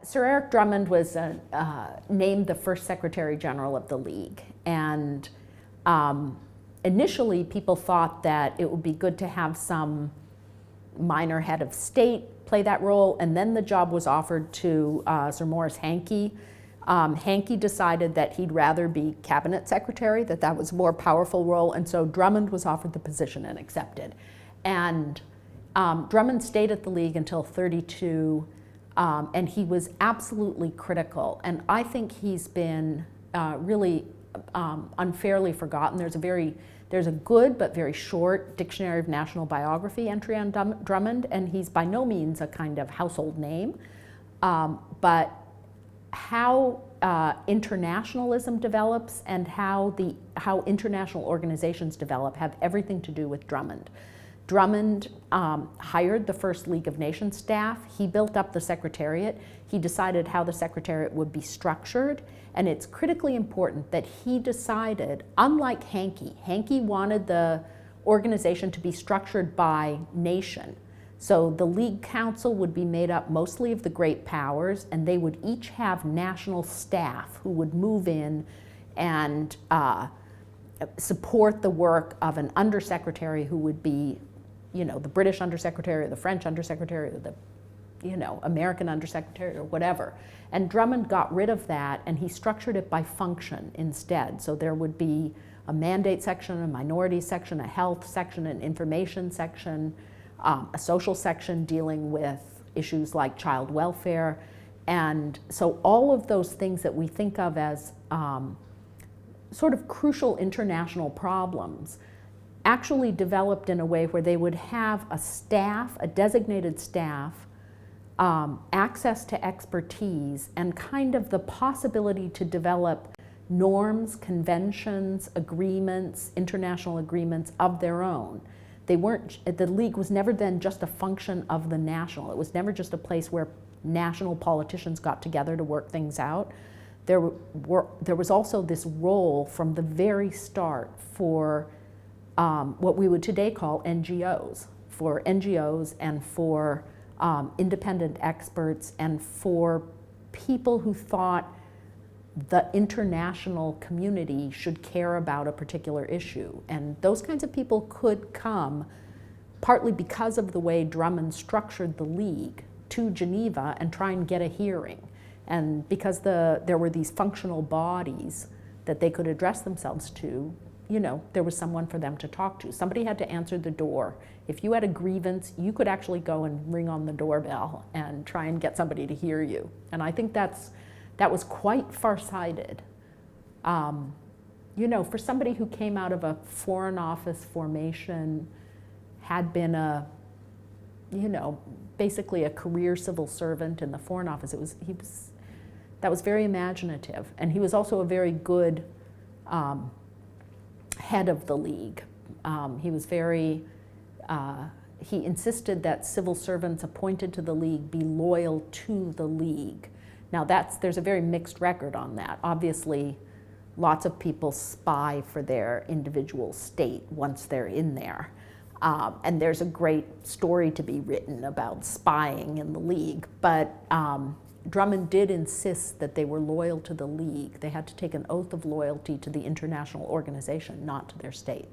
Sir Eric Drummond was named the first Secretary General of the League, and initially people thought that it would be good to have some minor head of state play that role, and then the job was offered to Sir Maurice Hankey. Hankey decided that he'd rather be cabinet secretary, that was a more powerful role, and so Drummond was offered the position and accepted. And Drummond stayed at the League until 32, and he was absolutely critical. And I think he's been really unfairly forgotten. There's a good but very short Dictionary of National Biography entry on Drummond, and he's by no means a kind of household name. But how internationalism develops and how international organizations develop have everything to do with Drummond. Drummond hired the first League of Nations staff. He built up the Secretariat. He decided how the Secretariat would be structured. And it's critically important that he decided, unlike Hankey wanted the organization to be structured by nation. So the League Council would be made up mostly of the great powers, and they would each have national staff who would move in and support the work of an undersecretary who would be, the British undersecretary or the French undersecretary or the, American undersecretary or whatever. And Drummond got rid of that, and he structured it by function instead. So there would be a mandate section, a minority section, a health section, an information section, a social section dealing with issues like child welfare. And so all of those things that we think of as sort of crucial international problems actually developed in a way where they would have a staff, a designated staff, access to expertise, and kind of the possibility to develop norms, conventions, agreements, international agreements of their own. The League was never then just a function of the national. It was never just a place where national politicians got together to work things out. There was also this role from the very start for what we would today call NGOs, and for independent experts, and for people who thought the international community should care about a particular issue. And those kinds of people could come, partly because of the way Drummond structured the League, to Geneva and try and get a hearing. And because there were these functional bodies that they could address themselves to, there was someone for them to talk to. Somebody had to answer the door. If you had a grievance, you could actually go and ring on the doorbell and try and get somebody to hear you. And I think that was quite far-sighted. For somebody who came out of a Foreign Office formation, had been basically a career civil servant in the Foreign Office, that was very imaginative. And he was also a very good head of the League. He insisted that civil servants appointed to the League be loyal to the League. Now there's a very mixed record on that. Obviously, lots of people spy for their individual state once they're in there. And there's a great story to be written about spying in the League, but Drummond did insist that they were loyal to the League. They had to take an oath of loyalty to the international organization, not to their state.